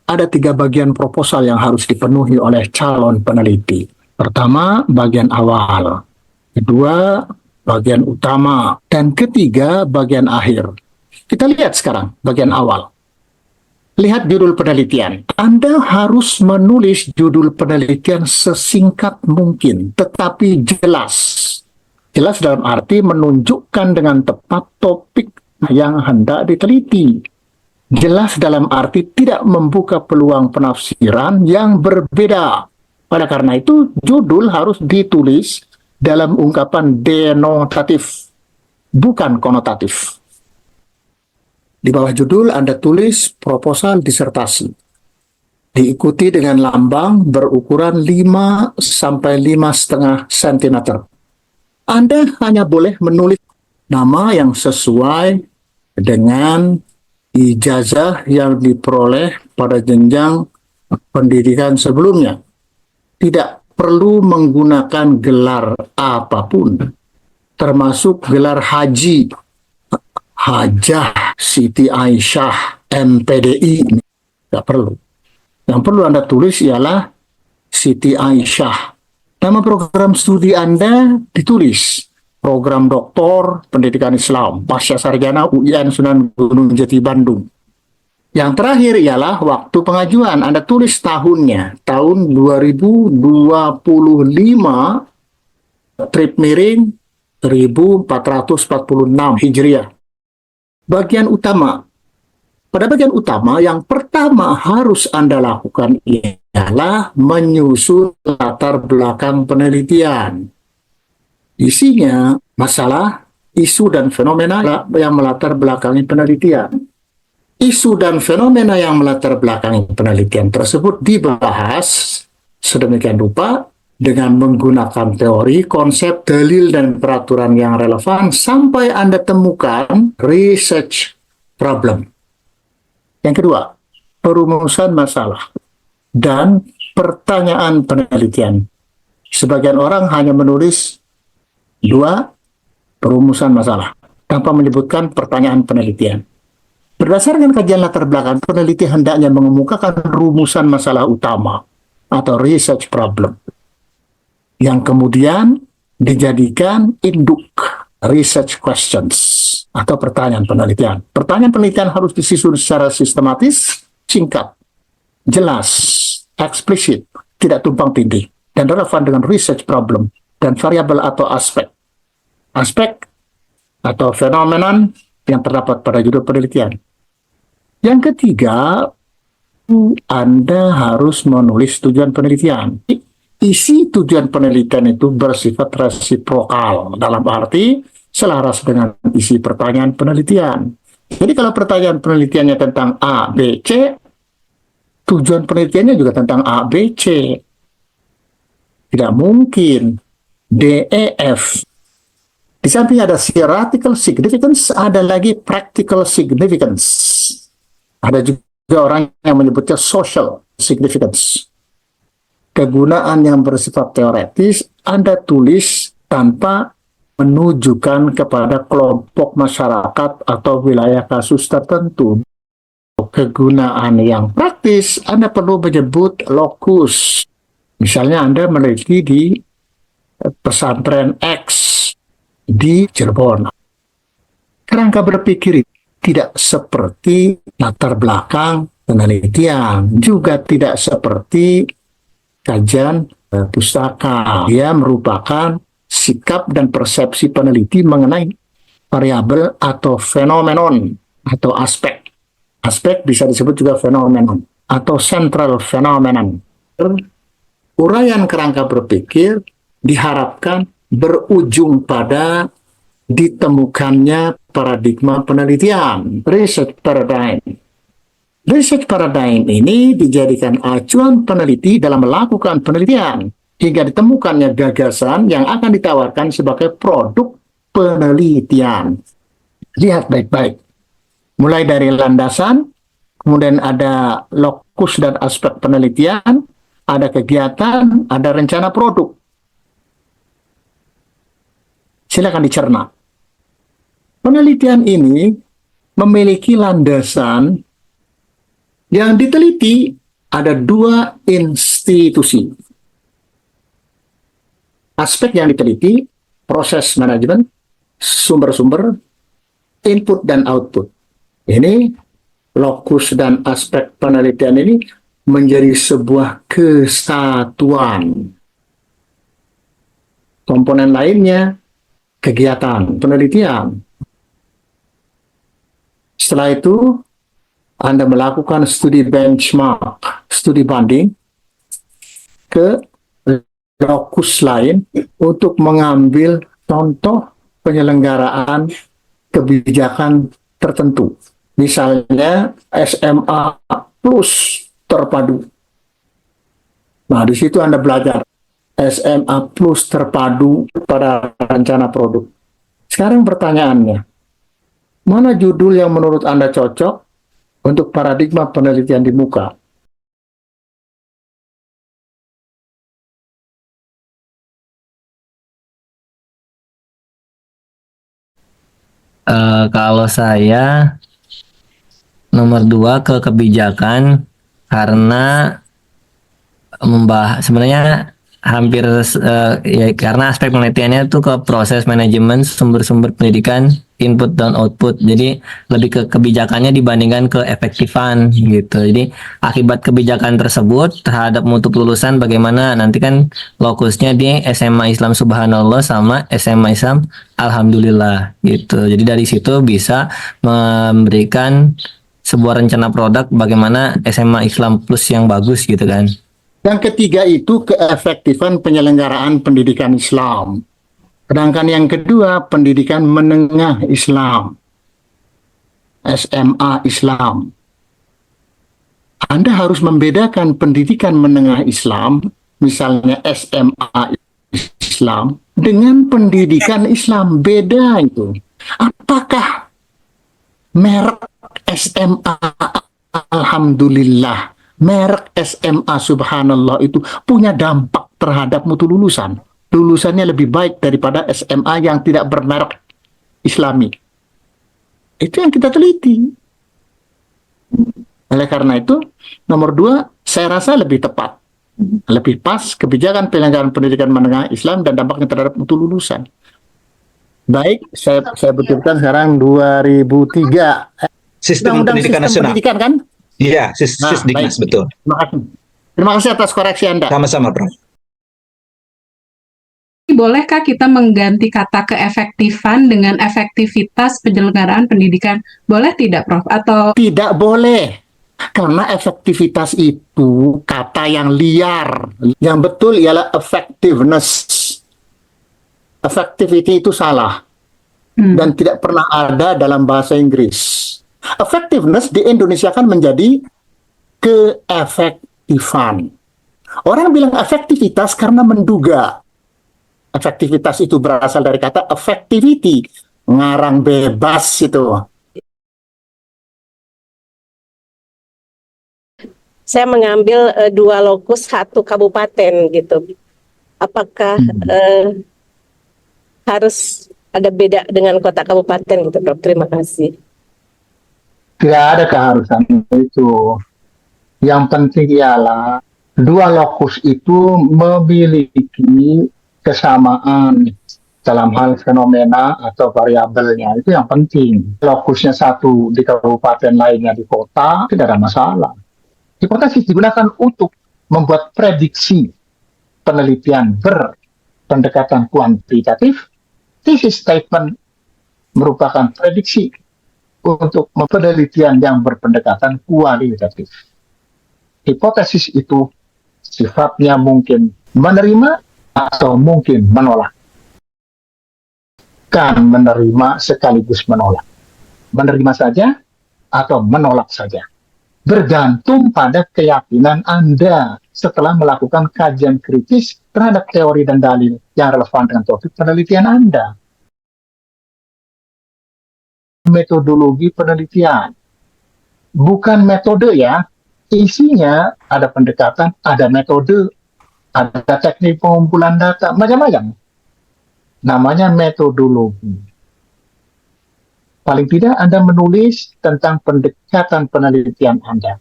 ada 3 bagian proposal yang harus dipenuhi oleh calon peneliti. Pertama, bagian awal. Kedua, bagian utama. Dan ketiga, bagian akhir. Kita lihat sekarang bagian awal. Lihat judul penelitian. Anda harus menulis judul penelitian sesingkat mungkin, tetapi jelas. Jelas dalam arti menunjukkan dengan tepat topik yang hendak diteliti. Jelas dalam arti tidak membuka peluang penafsiran yang berbeda. Oleh karena itu, judul harus ditulis dalam ungkapan denotatif, bukan konotatif. Di bawah judul Anda tulis proposal disertasi. Diikuti dengan lambang berukuran 5 sampai 5,5 cm. Anda hanya boleh menulis nama yang sesuai dengan ijazah yang diperoleh pada jenjang pendidikan sebelumnya. Tidak perlu menggunakan gelar apapun, termasuk gelar haji, Hajah Siti Aisyah MPDI. Tidak perlu. Yang perlu Anda tulis ialah Siti Aisyah. Nama program studi Anda ditulis program doktor pendidikan Islam pasca sarjana UIN Sunan Gunung Jati Bandung. Yang terakhir ialah waktu pengajuan. Anda tulis tahunnya, tahun 2025, trip miring 1446 Hijriah. Bagian utama. Pada bagian utama, yang pertama harus Anda lakukan ialah menyusun latar belakang penelitian. Isinya masalah, isu dan fenomena yang melatar belakangi penelitian. Isu dan fenomena yang melatar belakangi penelitian tersebut dibahas sedemikian rupa dengan menggunakan teori, konsep, dalil, dan peraturan yang relevan sampai Anda temukan research problem. Yang kedua, perumusan masalah dan pertanyaan penelitian. Sebagian orang hanya menulis 2, perumusan masalah, tanpa menyebutkan pertanyaan penelitian. Berdasarkan kajian latar belakang, peneliti hendaknya mengemukakan rumusan masalah utama atau research problem, yang kemudian dijadikan induk research questions atau pertanyaan penelitian. Pertanyaan penelitian harus disusun secara sistematis, singkat, jelas, eksplisit, tidak tumpang tindih, dan relevan dengan research problem dan variabel atau aspek. Aspek atau fenomenon yang terdapat pada judul penelitian. Yang ketiga, Anda harus menulis tujuan penelitian. Isi tujuan penelitian itu bersifat resiprokal, dalam arti selaras dengan isi pertanyaan penelitian. Jadi kalau pertanyaan penelitiannya tentang A, B, C, tujuan penelitiannya juga tentang A, B, C. Tidak mungkin D, E, F. Di samping ada theoretical significance, ada lagi practical significance. Ada juga orang yang menyebutnya social significance. Kegunaan yang bersifat teoretis Anda tulis tanpa menunjukkan kepada kelompok masyarakat atau wilayah kasus tertentu. Kegunaan yang praktis Anda perlu menyebut lokus. Misalnya Anda meneliti di pesantren X di Cirebon. Kerangka berpikir tidak seperti latar belakang penelitian, juga tidak seperti kajian pustaka. Dia merupakan sikap dan persepsi peneliti mengenai variabel atau fenomenon atau aspek. Aspek bisa disebut juga fenomenon atau central phenomenon. Uraian kerangka berpikir diharapkan berujung pada ditemukannya paradigma penelitian, research paradigm. Research paradigm ini dijadikan acuan peneliti dalam melakukan penelitian hingga ditemukannya gagasan yang akan ditawarkan sebagai produk penelitian. Lihat baik-baik. Mulai dari landasan, kemudian ada lokus dan aspek penelitian, ada kegiatan, ada rencana produk. Silakan dicerna. Penelitian ini memiliki landasan Yang diteliti ada 2 institusi. Aspek yang diteliti, proses manajemen, sumber-sumber, input dan output. Ini lokus dan aspek penelitian ini menjadi sebuah kesatuan. Komponen lainnya, kegiatan penelitian. Setelah itu, Anda melakukan studi benchmark, studi banding ke lokus lain untuk mengambil contoh penyelenggaraan kebijakan tertentu. Misalnya SMA plus terpadu. Nah, di situ Anda belajar SMA plus terpadu pada rencana produk. Sekarang pertanyaannya, mana judul yang menurut Anda cocok untuk paradigma penelitian di muka? Kalau saya nomor 2 ke kebijakan, karena membahas sebenarnya hampir ya, karena aspek penelitiannya tuh ke proses manajemen sumber-sumber pendidikan, input dan output. Jadi lebih ke kebijakannya dibandingkan ke efektifan gitu. Jadi akibat kebijakan tersebut terhadap mutu lulusan bagaimana, nanti kan lokusnya di SMA Islam Subhanallah sama SMA Islam Alhamdulillah gitu. Jadi dari situ bisa memberikan sebuah rencana produk bagaimana SMA Islam Plus yang bagus gitu kan. Yang ketiga itu keefektifan penyelenggaraan pendidikan Islam. Sedangkan yang kedua, pendidikan menengah Islam, SMA Islam. Anda harus membedakan pendidikan menengah Islam, misalnya SMA Islam, dengan pendidikan Islam. Beda itu. Apakah merek SMA Alhamdulillah, merek SMA Subhanallah itu punya dampak terhadap mutu lulusan? Lulusannya lebih baik daripada SMA yang tidak bermerek Islami. Itu yang kita teliti. Oleh karena itu, nomor 2, saya rasa lebih tepat. Lebih pas kebijakan penyelenggaraan pendidikan menengah Islam dan dampaknya terhadap mutu lulusan. Baik, saya betulkan sekarang 2003. Sistem Undang-undang pendidikan sistem nasional. pendidikan kan? Iya, Nah, Sisdiknas, baik. betul. Terima kasih atas koreksi Anda. Sama-sama, Prof. Bolehkah kita mengganti kata keefektifan dengan efektivitas penyelenggaraan pendidikan? Boleh tidak, Prof? Atau Tidak boleh. Karena efektivitas itu kata yang liar. Yang betul ialah effectiveness. Effectivity itu salah. Dan tidak pernah ada dalam bahasa Inggris. Effectiveness di Indonesia kan menjadi keefektifan. Orang bilang efektivitas karena menduga. Efektivitas itu berasal dari kata effectivity, ngarang bebas itu. Saya mengambil 2 lokus 1 kabupaten gitu. Apakah harus ada beda dengan kota kabupaten gitu, Prof? Terima kasih. Tidak ada keharusan itu. Yang penting ialah 2 lokus itu memiliki kesamaan dalam hal fenomena atau variabelnya. Itu yang penting. Lokusnya satu di kabupaten, lainnya di kota, tidak ada masalah. Hipotesis digunakan untuk membuat prediksi penelitian berpendekatan kuantitatif. Thesis statement merupakan prediksi untuk penelitian yang berpendekatan kualitatif. Hipotesis itu sifatnya mungkin menerima atau mungkin menolak. Kan menerima sekaligus menolak. Menerima saja atau menolak saja. Bergantung pada keyakinan Anda setelah melakukan kajian kritis terhadap teori dan dalil yang relevan dengan topik penelitian Anda. Metodologi penelitian. Bukan metode ya. Isinya ada pendekatan, ada metode, ada teknik pengumpulan data, macam-macam. Namanya metodologi. Paling tidak Anda menulis tentang pendekatan penelitian Anda.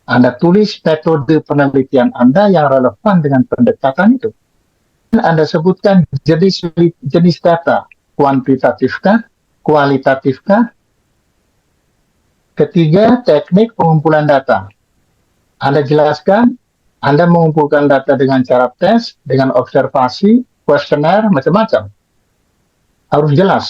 Anda tulis metode penelitian Anda yang relevan dengan pendekatan itu. Anda sebutkan jenis data, kuantitatifkah, kualitatifkah. Ketiga, teknik pengumpulan data. Anda jelaskan, Anda mengumpulkan data dengan cara tes, dengan observasi, kuesioner, macam-macam. Harus jelas.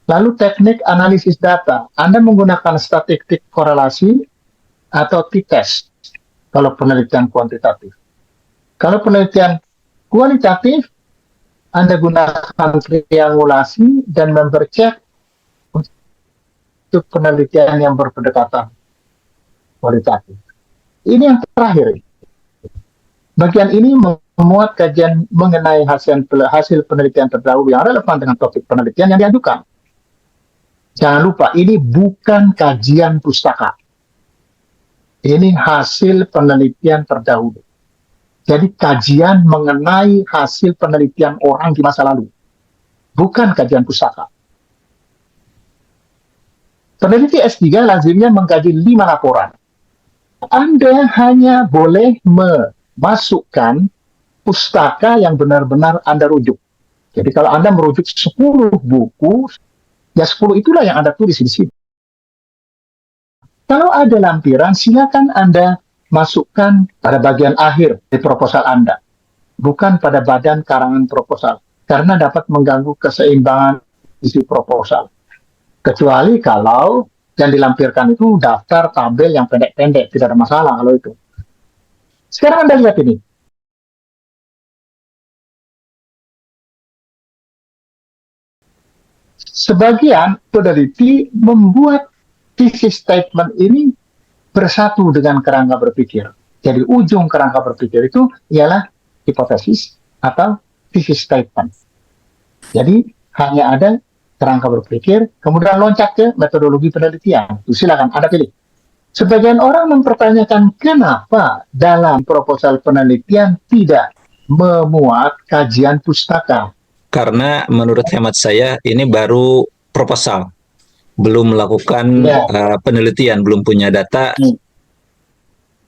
Lalu teknik analisis data. Anda menggunakan statistik korelasi atau t-test kalau penelitian kuantitatif. Kalau penelitian kualitatif, Anda gunakan triangulasi dan member check untuk penelitian yang berpendekatan kualitatif. Ini yang terakhir. Bagian ini memuat kajian mengenai hasil penelitian terdahulu yang relevan dengan topik penelitian yang diajukan. Jangan lupa, ini bukan kajian pustaka. Ini hasil penelitian terdahulu. Jadi kajian mengenai hasil penelitian orang di masa lalu. Bukan kajian pustaka. Peneliti S3 lazimnya mengkaji 5 laporan. Anda hanya boleh memasukkan pustaka yang benar-benar Anda rujuk. Jadi kalau Anda merujuk 10 buku, ya 10 itulah yang Anda tulis di sini. Kalau ada lampiran, silakan Anda masukkan pada bagian akhir di proposal Anda, bukan pada badan karangan proposal, karena dapat mengganggu keseimbangan isi proposal. Kecuali kalau yang dilampirkan itu daftar tabel yang pendek-pendek, tidak ada masalah kalau itu. Sekarang Anda lihat ini. Sebagian peneliti membuat thesis statement ini bersatu dengan kerangka berpikir. Jadi ujung kerangka berpikir itu ialah hipotesis atau thesis statement. Jadi hanya ada kerangka berpikir, kemudian loncat ke metodologi penelitian. Silakan Anda pilih. Sebagian orang mempertanyakan kenapa dalam proposal penelitian tidak memuat kajian pustaka. Karena menurut hemat saya ini baru proposal, belum melakukan penelitian, belum punya data.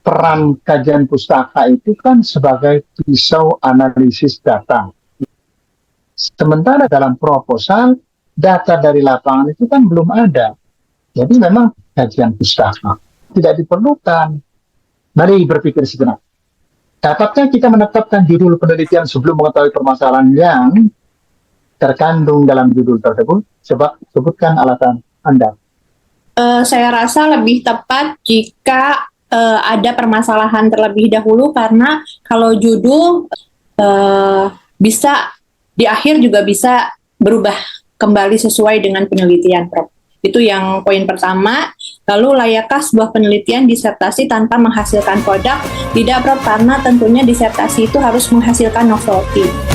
Peran kajian pustaka itu kan sebagai pisau analisis data. Sementara dalam proposal, data dari lapangan itu kan belum ada. Jadi memang kajian pustaka tidak diperlukan. Mari berpikir sejenak. Dapatkah kita menetapkan judul penelitian sebelum mengetahui permasalahan yang terkandung dalam judul tersebut? Sebutkan alasan Anda. Saya rasa lebih tepat jika ada permasalahan terlebih dahulu, karena kalau judul bisa di akhir juga bisa berubah kembali sesuai dengan penelitian, Prof. Itu yang poin pertama. Lalu layakkah sebuah penelitian disertasi tanpa menghasilkan produk? Tidak, Prof, karena tentunya disertasi itu harus menghasilkan novelty.